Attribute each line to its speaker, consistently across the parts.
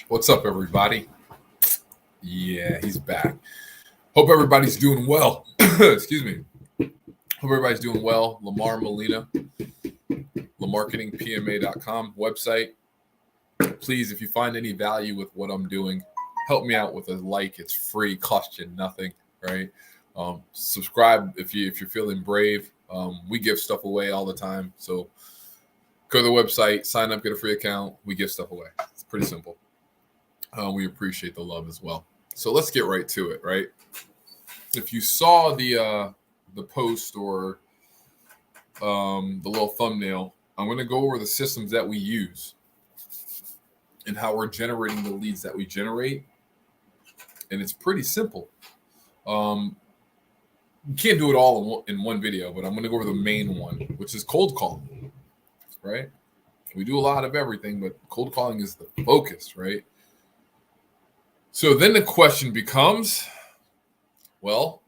Speaker 1: What's up, everybody? Yeah, he's back. Hope everybody's doing well. Excuse me. Hope everybody's doing well. Lamar Molina, LaMarketingPMA.com website. Please, if you find any value with what I'm doing, help me out with a like. It's free, cost you nothing, right? Subscribe if you're feeling brave. We give stuff away all the time, so go to the website, sign up, get a free account. We give stuff away. It's pretty simple. We appreciate the love as well. So let's get right to it, right? If you saw the post or the little thumbnail, I'm going to go over the systems that we use and how we're generating the leads that we generate. And it's pretty simple. You can't do it all in one video, but I'm going to go over the main one, which is cold calling, right? We do a lot of everything, but cold calling is the focus, right? So then the question becomes, well,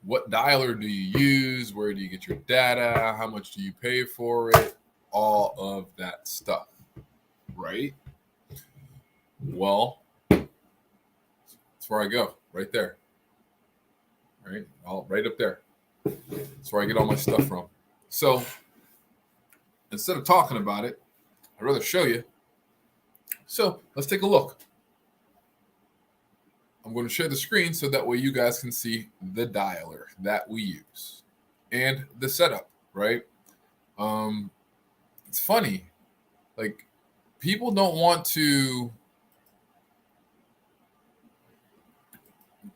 Speaker 1: what dialer do you use? Where do you get your data? How much do you pay for it? All of that stuff, right? Well, that's where I go, right there, right? Right up there. That's where I get all my stuff from. So instead of talking about it, I'd rather show you. So let's take a look. I'm going to share the screen so that way you guys can see the dialer that we use and the setup, right? It's funny. Like, people don't want to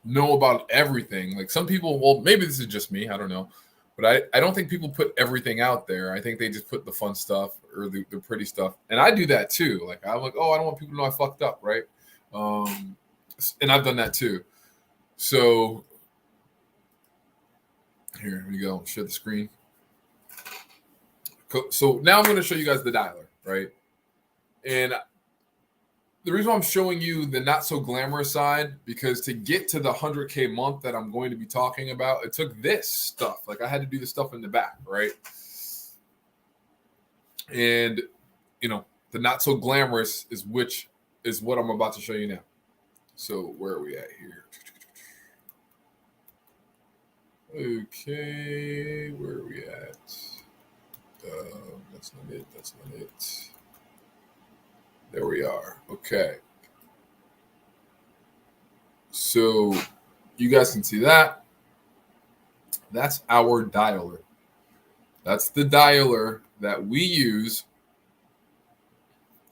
Speaker 1: know about everything. Like, some people, well, maybe this is just me, I don't know. But I don't think people put everything out there. I think they just put the fun stuff or the pretty stuff. And I do that too. Like, I'm like, oh, I don't want people to know I fucked up, right? And I've done that too. So here we go. Share the screen. So now I'm going to show you guys the dialer, right? And the reason why I'm showing you the not so glamorous side, because to get to the 100K month that I'm going to be talking about, it took this stuff. Like, I had to do the stuff in the back, right? And, the not so glamorous is what I'm about to show you now. So where are we at here? Okay, where are we at? That's not it. There we are. Okay. So you guys can see that. That's our dialer. That's the dialer that we use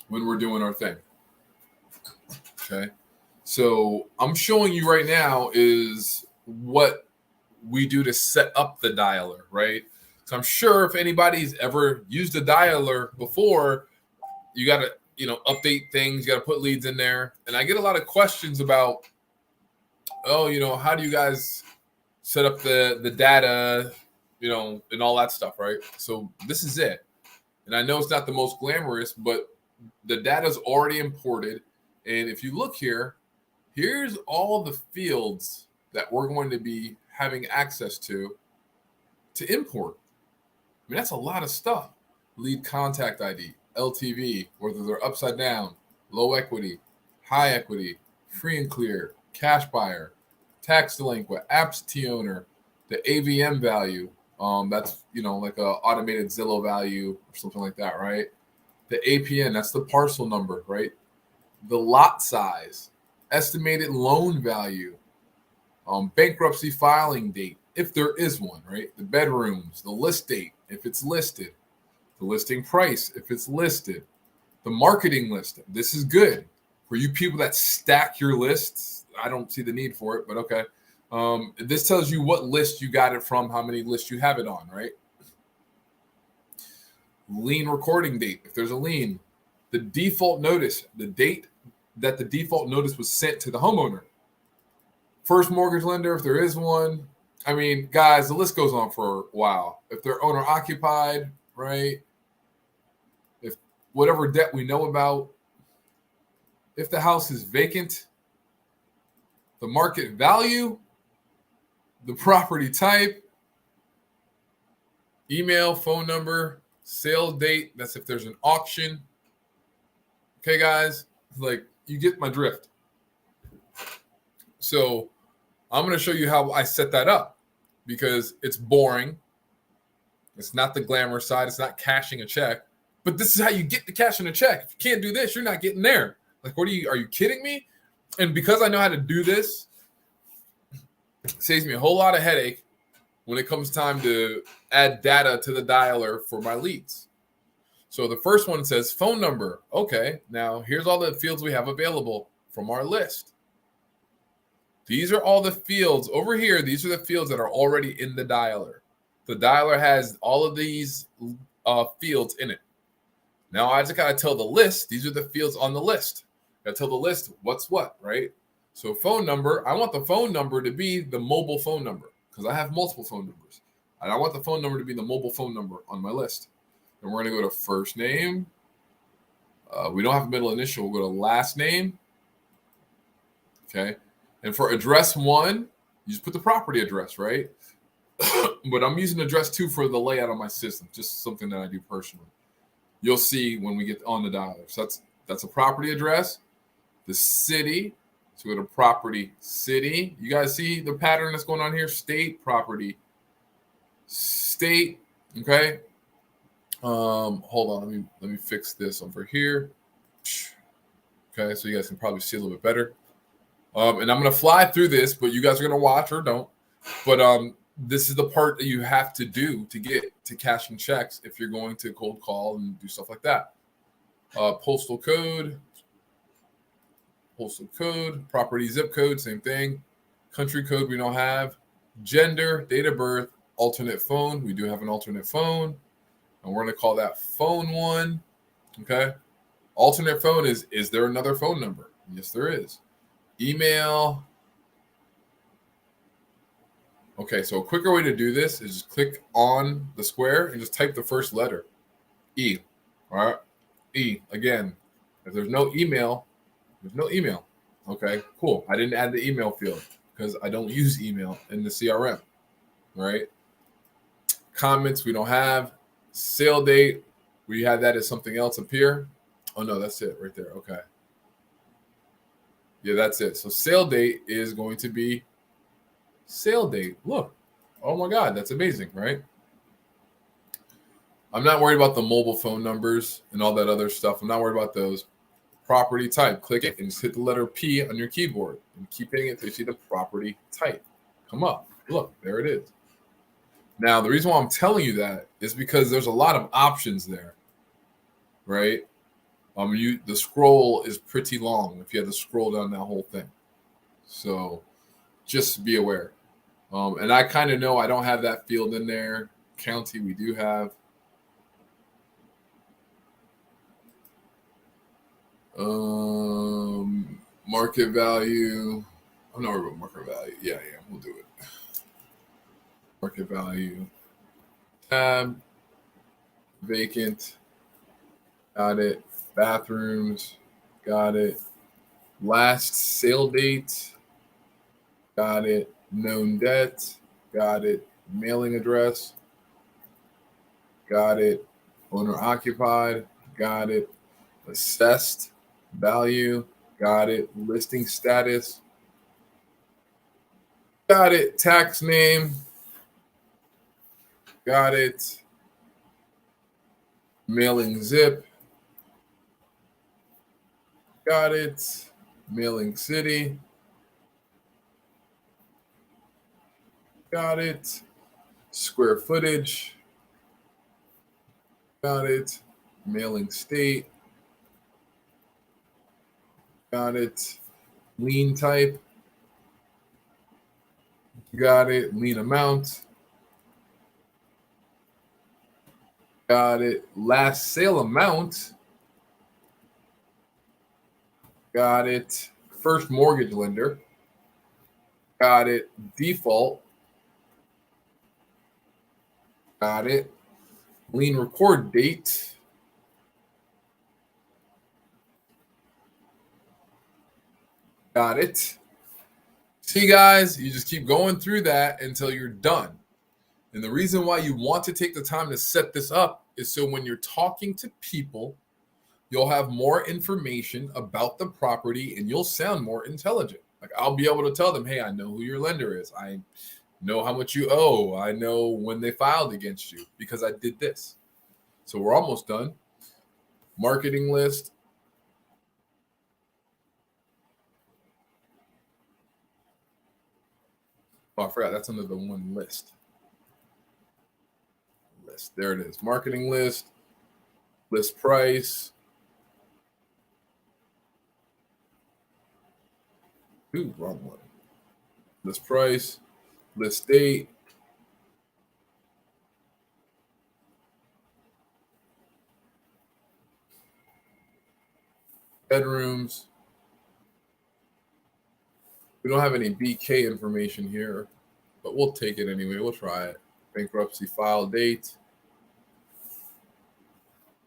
Speaker 1: when we're doing our thing. Okay. So I'm showing you right now is what we do to set up the dialer, right? So I'm sure if anybody's ever used a dialer before, you got to, update things. You got to put leads in there. And I get a lot of questions about, how do you guys set up the data, and all that stuff, right? So this is it. And I know it's not the most glamorous, but the data is already imported. And if you look here, here's all the fields that we're going to be having access to import. I mean, that's a lot of stuff. Lead contact ID, LTV, whether they're upside down, low equity, high equity, free and clear, cash buyer, tax delinquent, absentee owner, the AVM value. That's, like a automated Zillow value or something like that, right? The APN, that's the parcel number, right? The lot size, estimated loan value, bankruptcy filing date, if there is one, right? The bedrooms, the list date, if it's listed, the listing price, if it's listed, the marketing list. This is good for you people that stack your lists. I don't see the need for it, but okay. This tells you what list you got it from, how many lists you have it on, right? Lien recording date, if there's a lien, the default notice, the date that the default notice was sent to the homeowner. First mortgage lender, if there is one. I mean, guys, the list goes on for a while. If they're owner occupied, right? If whatever debt we know about, if the house is vacant, the market value, the property type, email, phone number, sale date. That's if there's an auction. Okay, guys. Like, you get my drift. So I'm going to show you how I set that up, because it's boring. It's not the glamour side. It's not cashing a check. But this is how you get the cash in a check. If you can't do this, you're not getting there. Like, are you kidding me? And because I know how to do this, it saves me a whole lot of headache when it comes time to add data to the dialer for my leads. So the first one says phone number. Okay, now here's all the fields we have available from our list. These are all the fields over here. These are the fields that are already in the dialer. The dialer has all of these fields in it. Now I just got to tell the list, these are the fields on the list. Got to tell the list what's what, right? So phone number, I want the phone number to be the mobile phone number, because I have multiple phone numbers. And I want the phone number to be the mobile phone number on my list. And we're going to go to first name. We don't have a middle initial. We'll go to last name. Okay. And for address 1, you just put the property address, right? But I'm using address 2 for the layout of my system, just something that I do personally. You'll see when we get on the dialer. So that's a property address. The city. So we go to property city. You guys see the pattern that's going on here? State, property, state. Okay. Hold on. Let me fix this over here. Okay, so you guys can probably see a little bit better. And I'm gonna fly through this, but you guys are gonna watch or don't. But this is the part that you have to do to get to cashing checks if you're going to cold call and do stuff like that. Postal code, property zip code, same thing. Country code we don't have. Gender, date of birth, alternate phone. We do have an alternate phone. And we're going to call that phone 1. Okay. Alternate phone is there another phone number? Yes, there is. Email. Okay, so a quicker way to do this is just click on the square and just type the first letter. E. All right. E. Again, if there's no email, there's no email. Okay, cool. I didn't add the email field because I don't use email in the CRM. All right. Comments we don't have. Sale date, we had that as something else up here. Oh, no, that's it right there. Okay. Yeah, that's it. So sale date is going to be sale date. Look. Oh, my God. That's amazing, right? I'm not worried about the mobile phone numbers and all that other stuff. I'm not worried about those. Property type. Click it and just hit the letter P on your keyboard. And keep hitting it until you see the property type come up. Look, there it is. Now, the reason why I'm telling you that is because there's a lot of options there, right? The scroll is pretty long if you have to scroll down that whole thing. So just be aware. And I kind of know I don't have that field in there. County, we do have. Market value. I'm not worried about market value. Yeah, we'll do it. Market value. Tab. Vacant. Got it. Bathrooms. Got it. Last sale date. Got it. Known debt. Got it. Mailing address. Got it. Owner occupied. Got it. Assessed value. Got it. Listing status. Got it. Tax name. Got it. Mailing zip. Got it. Mailing city. Got it. Square footage. Got it. Mailing state. Got it. Lien type. Got it. Lien amount. Got it. Last sale amount. Got it. First mortgage lender. Got it. Default. Got it. Lien record date. Got it. See, guys, you just keep going through that until you're done. And the reason why you want to take the time to set this up is so when you're talking to people, you'll have more information about the property and you'll sound more intelligent. Like I'll be able to tell them, hey, I know who your lender is. I know how much you owe. I know when they filed against you because I did this. So we're almost done. Marketing list. Oh, I forgot that's under the one list. There it is. Marketing list. List price. Ooh, wrong one. List price. List date. Bedrooms. We don't have any BK information here, but we'll take it anyway. We'll try it. Bankruptcy file date.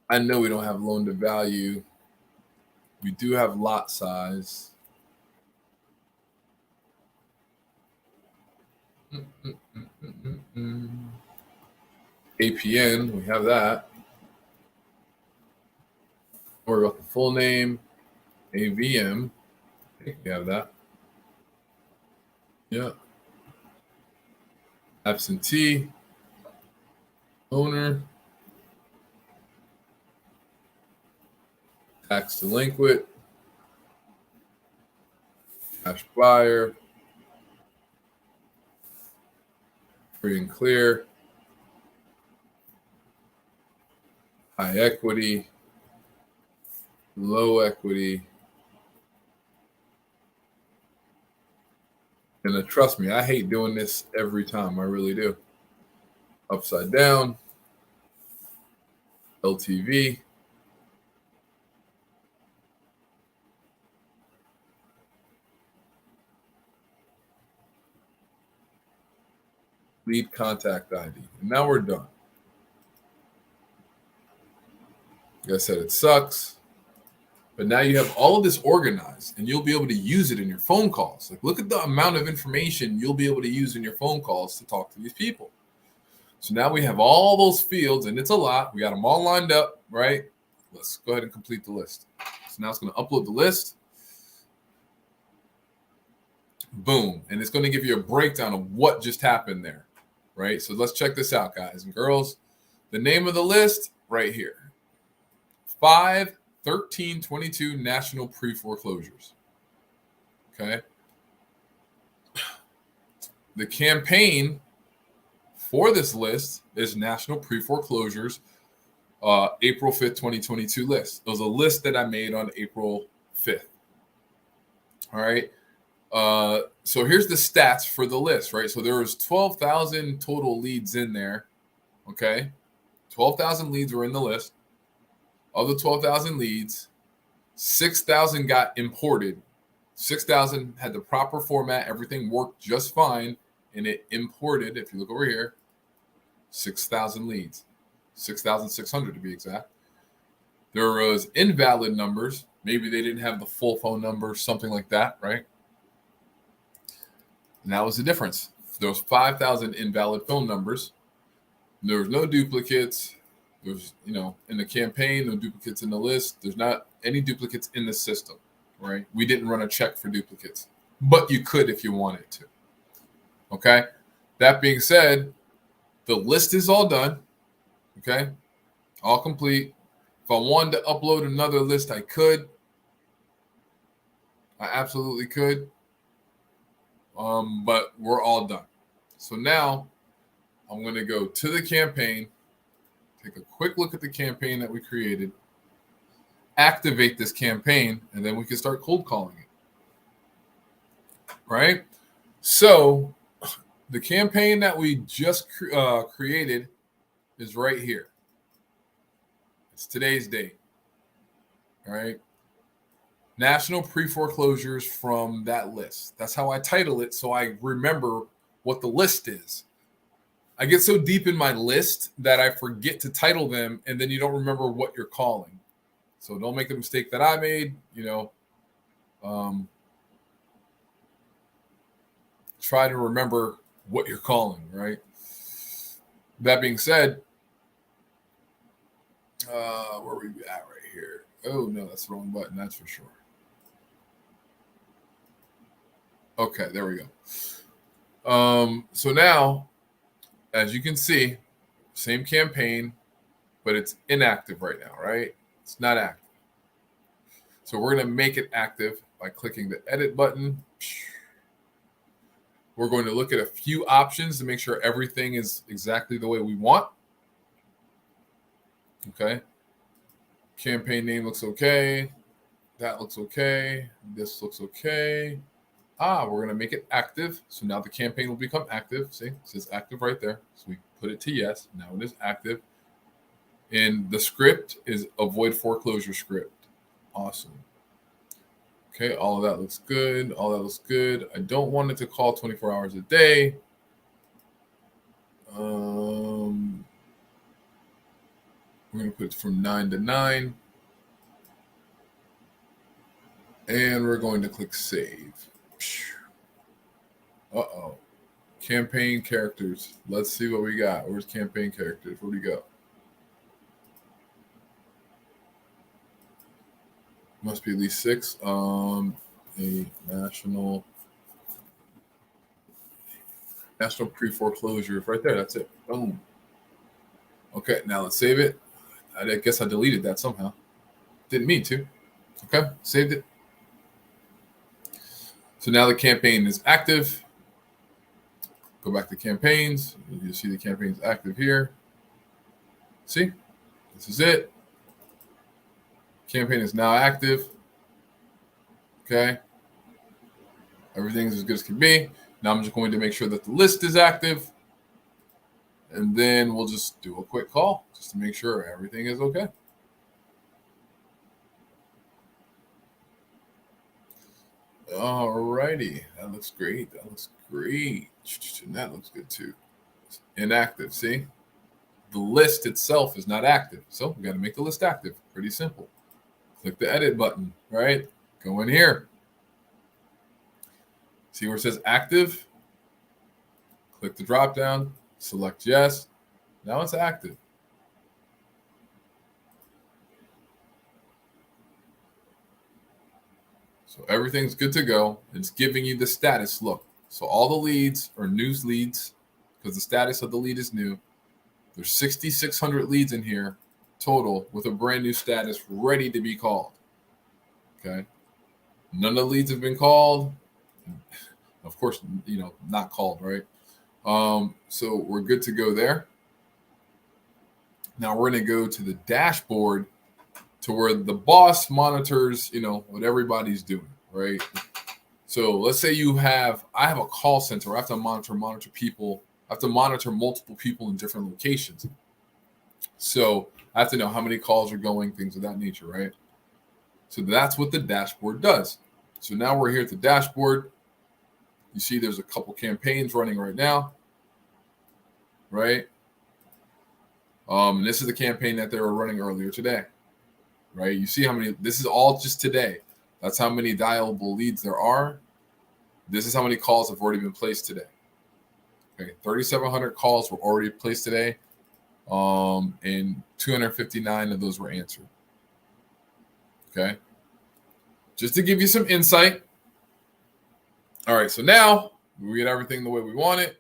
Speaker 1: I know we don't have loan to value. We do have lot size. APN, we have that. Don't worry about the full name. AVM, I think we have that. Yeah. Absentee. Owner. Tax delinquent. Cash buyer. Free and clear. High equity. Low equity. And trust me, I hate doing this every time. I really do. Upside down. LTV. Lead contact ID. And now we're done. Like I said, it sucks. But now you have all of this organized and you'll be able to use it in your phone calls. Like, look at the amount of information you'll be able to use in your phone calls to talk to these people. So now we have all those fields, and it's a lot. We got them all lined up, right? Let's go ahead and complete the list. So now it's going to upload the list. Boom. And it's going to give you a breakdown of what just happened there, right? So let's check this out, guys and girls. The name of the list right here. 5/13/22 national pre-foreclosures. Okay. The campaign for this list is National Pre-Foreclosures April 5th, 2022 list. It was a list that I made on April 5th. All right. So here's the stats for the list, right? So there was 12,000 total leads in there. Okay. 12,000 leads were in the list. Of the 12,000 leads, 6,000 got imported. 6,000 had the proper format. Everything worked just fine. And it imported, if you look over here, 6,000 leads. 6,600 to be exact. There was invalid numbers. Maybe they didn't have the full phone number, something like that, right? And that was the difference. There was 5,000 invalid phone numbers. There was no duplicates. There's, in the campaign, no duplicates in the list. There's not any duplicates in the system, right? We didn't run a check for duplicates, but you could if you wanted to. Okay. That being said, the list is all done. Okay. All complete. If I wanted to upload another list, I could. I absolutely could. But we're all done. So now I'm going to go to the campaign, take a quick look at the campaign that we created, activate this campaign, and then we can start cold calling it. Right? So the campaign that we just created is right here. It's today's date. All right. National pre-foreclosures from that list. That's how I title it, so I remember what the list is. I get so deep in my list that I forget to title them, and then you don't remember what you're calling. So don't make the mistake that I made. Try to remember what you're calling, right? That being said, where are we at right here? Oh, no, that's the wrong button. That's for sure. Okay, there we go. So now, as you can see, same campaign, but it's inactive right now, right? It's not active. So we're going to make it active by clicking the edit button. We're going to look at a few options to make sure everything is exactly the way we want. Okay. Campaign name looks okay. That looks okay. This looks okay. We're going to make it active. So now the campaign will become active. See, it says active right there. So we put it to yes. Now it is active. And the script is avoid foreclosure script. Awesome. Okay, all of that looks good. All that looks good. I don't want it to call 24 hours a day. We're going to put it from 9 to 9. And we're going to click save. Uh-oh. Campaign characters. Let's see what we got. Where's campaign characters? Where'd we go? Must be at least 6. A national pre-foreclosure. Right there. That's it. Boom. Okay, now let's save it. I guess I deleted that somehow. Didn't mean to. Okay, saved it. So now the campaign is active. Go back to campaigns. You see the campaign's active here. See? This is it. Campaign is now active. Okay. Everything's as good as can be. Now I'm just going to make sure that the list is active. And then we'll just do a quick call just to make sure everything is okay. Alrighty. That looks great. That looks great. And that looks good too. Inactive. See? The list itself is not active. So we got to make the list active. Pretty simple. Click the edit button, right? Go in here. See where it says active? Click the drop down, select yes. Now it's active. So everything's good to go. It's giving you the status look. So all the leads are news leads because the status of the lead is new. There's 6,600 leads in here total with a brand new status ready to be called. Okay. None of the leads have been called. Of course, not called, right? So we're good to go there. Now we're going to go to the dashboard to where the boss monitors, what everybody's doing, right? So let's say I have a call center. I have to monitor people. I have to monitor multiple people in different locations. So I have to know how many calls are going, things of that nature, right? So that's what the dashboard does. So now we're here at the dashboard. You see there's a couple campaigns running right now, right? And this is the campaign that they were running earlier today, right? You see how many, this is all just today. That's how many dialable leads there are. This is how many calls have already been placed today. Okay, 3,700 calls were already placed today, and 259 of those were answered. Okay, just to give you some insight. All right, so now we get everything the way we want it.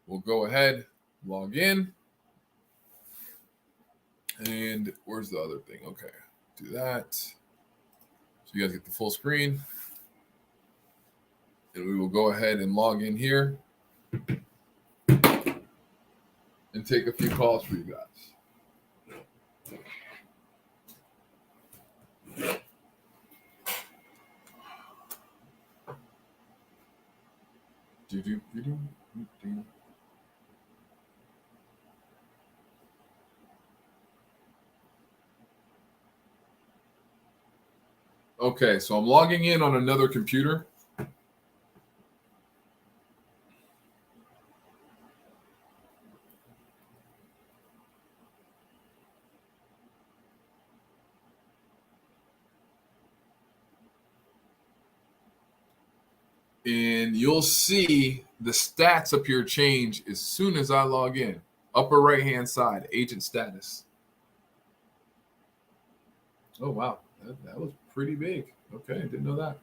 Speaker 1: We'll go ahead, log in. And where's the other thing? Okay, do that. So you guys get the full screen. And we will go ahead and log in here and take a few calls for you guys. Okay, so I'm logging in on another computer. And you'll see the stats up here change as soon as I log in. Upper right-hand side, agent status. Oh, wow. That was pretty big. Okay, didn't know that.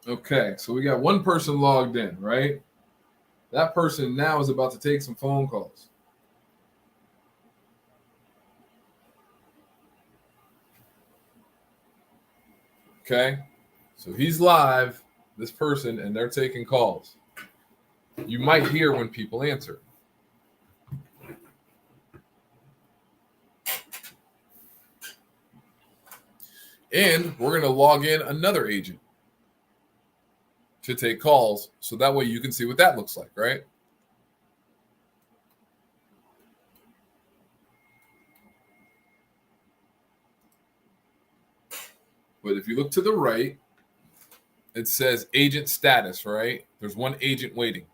Speaker 1: Okay, so we got one person logged in, right? That person now is about to take some phone calls. Okay, so he's live, this person, and they're taking calls. You might hear when people answer. And we're going to log in another agent to take calls, so that way you can see what that looks like, right? But if you look to the right, it says agent status, right? There's one agent waiting.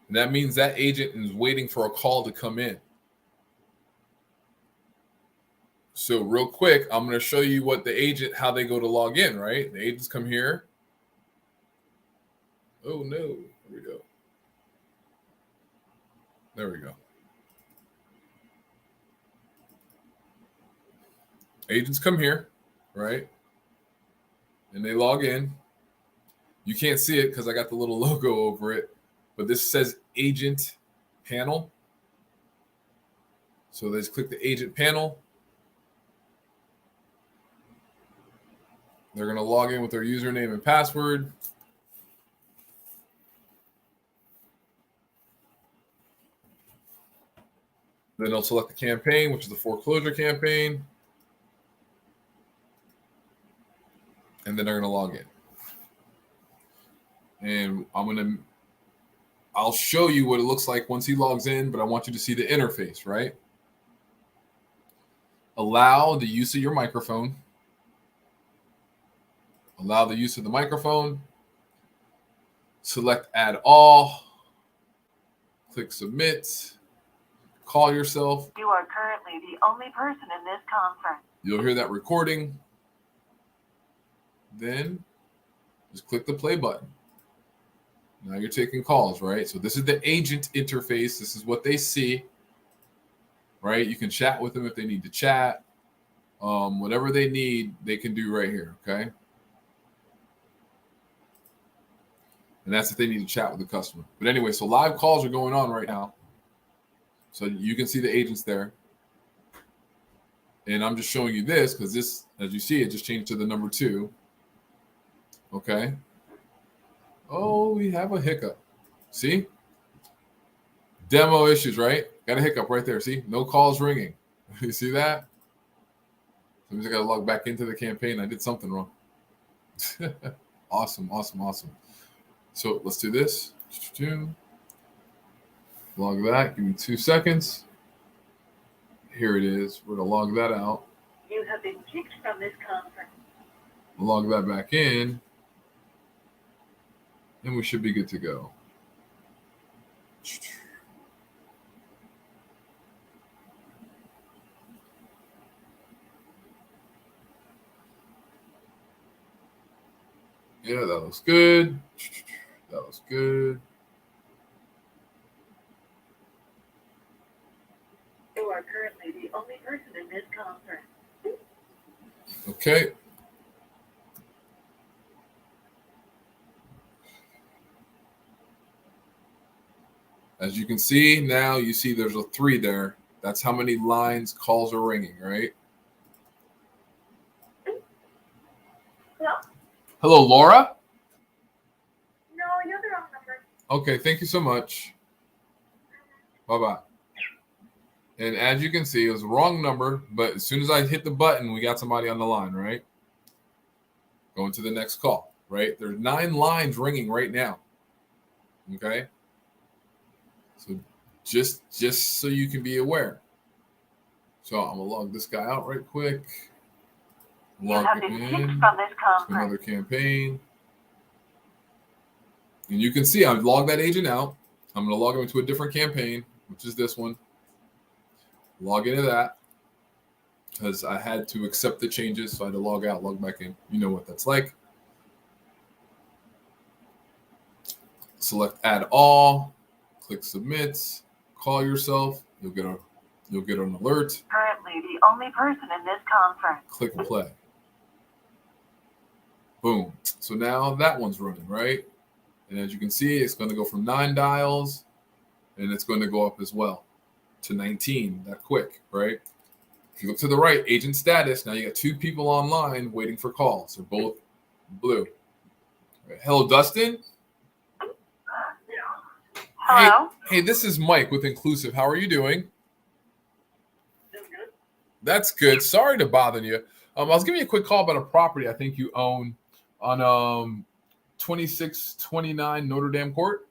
Speaker 1: And that means that agent is waiting for a call to come in. So real quick, I'm going to show you what the agent, how they go to log in, right? The agents come here. Oh, no. Here we go. There we go. Agents come here, right? And they log in. You can't see it because I got the little logo over it, but this says agent panel. So they just click the agent panel. They're going to log in with their username and password. Then they'll select the campaign, which is the foreclosure campaign. And then they're going to log in. And I'll show you what it looks like once he logs in, but I want you to see the interface, right? Allow the use of your microphone. Allow the use of the microphone. Select add all. Click submit. Call yourself.
Speaker 2: You are currently the only person in this conference.
Speaker 1: You'll hear that recording. Then just click the play button. Now you're taking calls, right? So this is the agent interface. This is what they see, right? You can chat with them if they need to chat. Whatever they need, they can do right here, okay? And that's if they need to chat with the customer. But anyway, so live calls are going on right now. So you can see the agents there. And I'm just showing you this because this, as you see, it just changed to the number 2. Okay. Oh, we have a hiccup. See? Demo issues, right? Got a hiccup right there. See? No calls ringing. You see that? So I got to log back into the campaign. I did something wrong. Awesome. So let's do this. Log that. Give me 2 seconds. Here it is. We're going to log that out.
Speaker 2: You have been kicked from this conference.
Speaker 1: Log that back in. And we should be good to go. Yeah, that looks good. That looks good.
Speaker 2: You are currently the only person in this conference.
Speaker 1: Okay. As you can see, now you see there's a 3 there. That's how many lines calls are ringing, right?
Speaker 2: Hello?
Speaker 1: Hello, Laura?
Speaker 2: No, you're the wrong number.
Speaker 1: Okay, thank you so much. Bye-bye. And as you can see, it was the wrong number, but as soon as I hit the button, we got somebody on the line, right? Going to the next call. right? There's 9 lines ringing right now. Okay. So just so you can be aware. So I'm gonna log this guy out right quick. Log it in.
Speaker 2: From this
Speaker 1: to another campaign. And you can see I've logged that agent out. I'm gonna log him into a different campaign, which is this one. Log into that. Because I had to accept the changes, so I had to log out, log back in. You know what that's like. Select add all, click submit, call yourself, you'll get an alert.
Speaker 2: Currently the only person in this conference.
Speaker 1: Click play. Boom. So now that one's running, right? And as you can see, it's going to go from 9 dials, and it's going to go up as well to 19 that quick, right? If you look to the right, agent status, now you got 2 people online waiting for calls. They're both blue. Right. Hello, Dustin.
Speaker 2: Hello?
Speaker 1: Hey, this is Mike with Inclusive. How are you doing?
Speaker 2: Doing good.
Speaker 1: That's good. Sorry to bother you. I was giving you a quick call about a property I think you own on 2629 Notre Dame Court.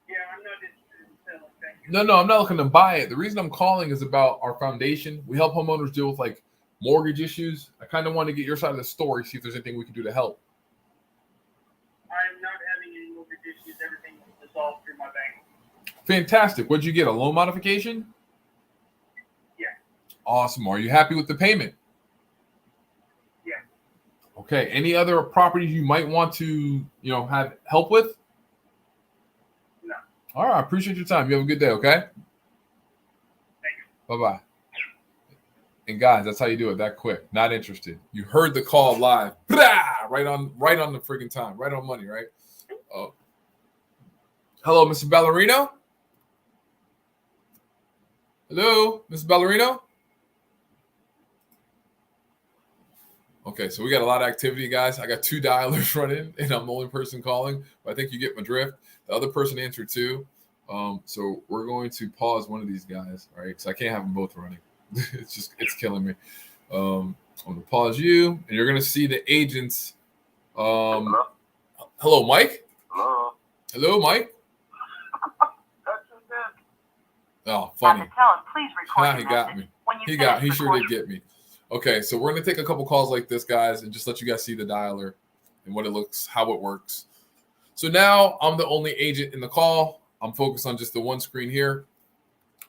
Speaker 2: Yeah, I'm not interested in selling. Thank you.
Speaker 1: No, I'm not looking to buy it. The reason I'm calling is about our foundation. We help homeowners deal with like mortgage issues. I kind of want to get your side of the story, see if there's anything we can do to help.
Speaker 2: I'm not having any mortgage issues. Everything was resolved through my bank.
Speaker 1: Fantastic. What'd you get? A loan modification?
Speaker 2: Yeah.
Speaker 1: Awesome. Are you happy with the payment?
Speaker 2: Yeah.
Speaker 1: Okay. Any other properties you might want to, have help with?
Speaker 2: No.
Speaker 1: All right. I appreciate your time. You have a good day. Okay.
Speaker 2: Thank you.
Speaker 1: Bye-bye. And guys, that's how you do it. That quick. Not interested. You heard the call live. Blah! Right on the freaking time. Right on money. Right. Oh. Hello, Mr. Ballerino. Hello, Mr. Ballerino. Okay, so we got a lot of activity, guys. I got 2 dialers running, and I'm the only person calling. But I think you get my drift. The other person answered too. So we're going to pause one of these guys, all right? Because I can't have them both running. It's killing me. I'm going to pause you, and you're going to see the agents. Hello, Mike. Hello, Mike. Oh, funny.
Speaker 2: Please record
Speaker 1: He got me. He sure did get me. Okay, so we're going to take a couple calls like this, guys, and just let you guys see the dialer and what it looks, how it works. So now I'm the only agent in the call. I'm focused on just the one screen here.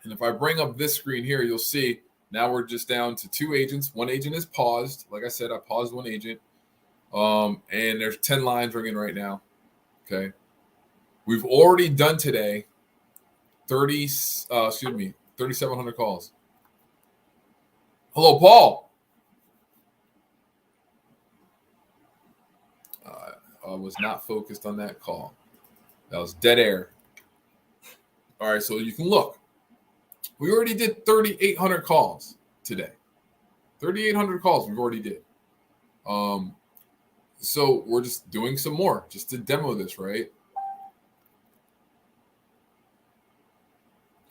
Speaker 1: And if I bring up this screen here, you'll see now we're just down to 2 agents. One agent is paused. Like I said, I paused one agent. And there's 10 lines ringing right now. Okay. We've already done today 3,700 calls. Hello, Paul. I was not focused on that call. That was dead air. All right, so you can look. We already did 3,800 calls today. 3,800 calls we've already did. So we're just doing some more just to demo this, right?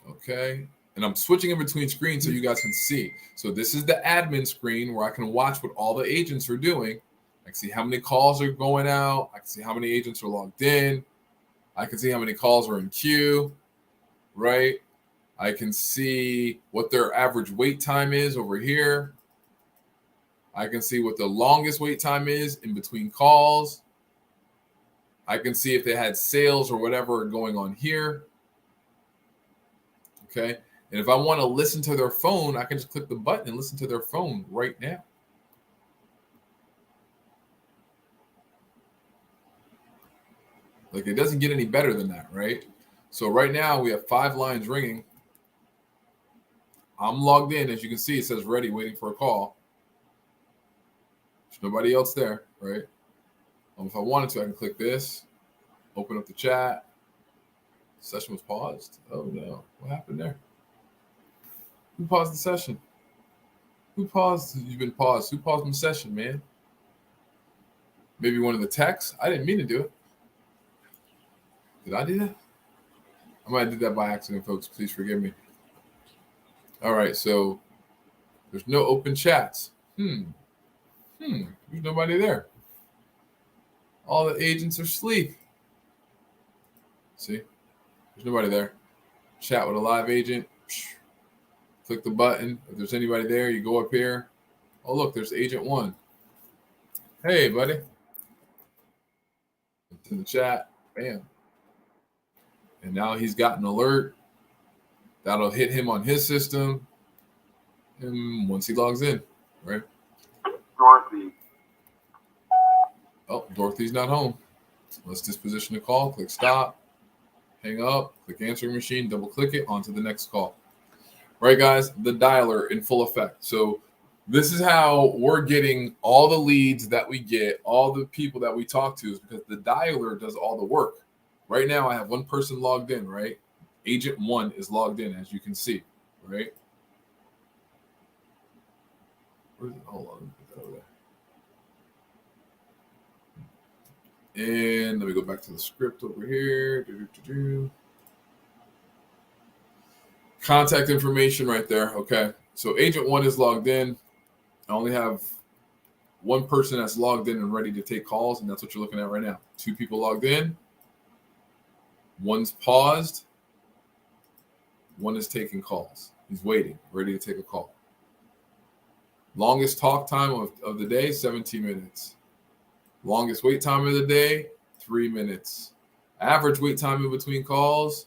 Speaker 1: Okay. And I'm switching in between screens so you guys can see. So this is the admin screen where I can watch what all the agents are doing. I can see how many calls are going out. I can see how many agents are logged in. I can see how many calls are in queue, right? I can see what their average wait time is over here. I can see what the longest wait time is in between calls. I can see if they had sales or whatever going on here. Okay. And if I want to listen to their phone, I can just click the button and listen to their phone right now. Like, it doesn't get any better than that, right? So right now we have 5 lines ringing. I'm logged in. As you can see, it says ready, waiting for a call. There's nobody else there, right? If I wanted to, I can click this, open up the chat. Session was paused. Oh no, what happened there? Who paused the session? Who paused? You've been paused. Who paused my session, man? Maybe one of the techs? I didn't mean to do it. Did I do that? I might have did that by accident, folks. Please forgive me. All right, so there's no open chats. There's nobody there. All the agents are asleep. See? There's nobody there. Chat with a live agent. Click the button. If there's anybody there, you go up here. Oh, look, there's agent 1. Hey, buddy. It's in the chat. Bam. And now he's got an alert. That'll hit him on his system. And once he logs in, right?
Speaker 2: Dorothy.
Speaker 1: Oh, Dorothy's not home. Let's disposition the call. Click stop. Hang up. Click answering machine. Double click it. Onto the next call. Right, guys? The dialer in full effect. So this is how we're getting all the leads that we get, all the people that we talk to, is because the dialer does all the work. Right now, I have one person logged in, right? Agent 1 is logged in, as you can see, right? Where's it? Hold on. Let me put that over there. And let me go back to the script over here. Contact information right there. Okay. So agent 1 is logged in. I only have one person that's logged in and ready to take calls, and that's what you're looking at right now. 2 people logged in. One's paused. One is taking calls. He's waiting, ready to take a call. Longest talk time of the day, 17 minutes. Longest wait time of the day, 3 minutes. Average wait time in between calls,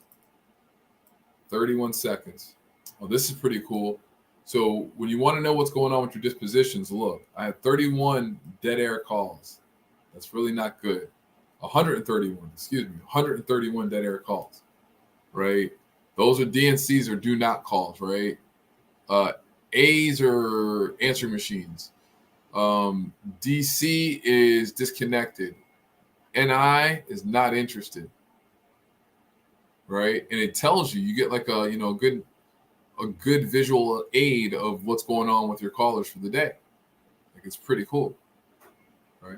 Speaker 1: 31 seconds. Well, this is pretty cool. So when you want to know what's going on with your dispositions, look, I had 31 dead air calls. That's really not good. 131 dead air calls, right? Those are DNCs or do not calls, right? A's are answering machines. DC is disconnected. NI is not interested, right? And it tells you get like a good visual aid of what's going on with your callers for the day. Like, it's pretty cool, right?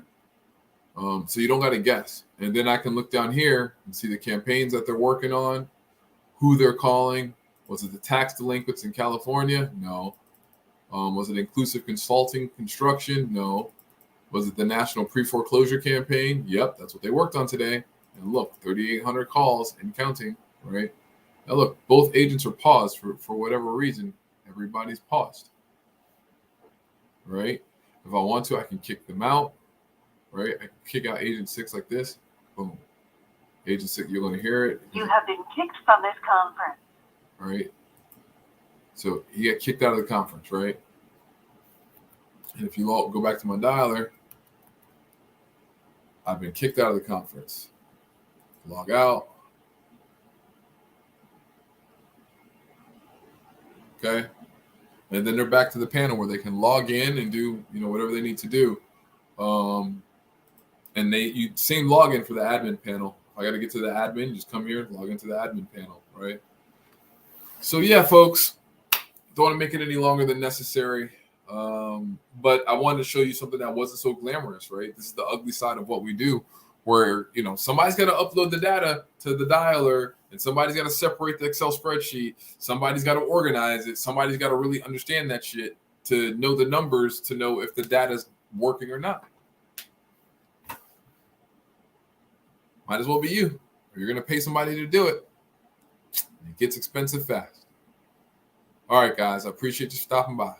Speaker 1: So you don't got to guess. And then I can look down here and see the campaigns that they're working on, who they're calling. Was it the tax delinquents in California? No. Was it inclusive consulting construction? No. Was it the national pre-foreclosure campaign? Yep, that's what they worked on today. And look, 3,800 calls and counting, right? Now look, both agents are paused for whatever reason. Everybody's paused, right? If I want to, I can kick them out, right? I can kick out agent 6 like this. Boom. Agent 6, you're going to hear it.
Speaker 3: You have been kicked from this conference.
Speaker 1: All right. So he got kicked out of the conference, right? And if you all go back to my dialer, I've been kicked out of the conference. Log out. Okay. And then they're back to the panel where they can log in and do, whatever they need to do. And same login for the admin panel. If I got to get to the admin, just come here and log into the admin panel, right? So yeah, folks, don't want to make it any longer than necessary. But I wanted to show you something that wasn't so glamorous, right? This is the ugly side of what we do, where, somebody's got to upload the data to the dialer, and somebody's got to separate the Excel spreadsheet. Somebody's got to organize it. Somebody's got to really understand that shit to know the numbers, to know if the data's working or not. Might as well be you. Or you're going to pay somebody to do it. It gets expensive fast. All right, guys, I appreciate you stopping by.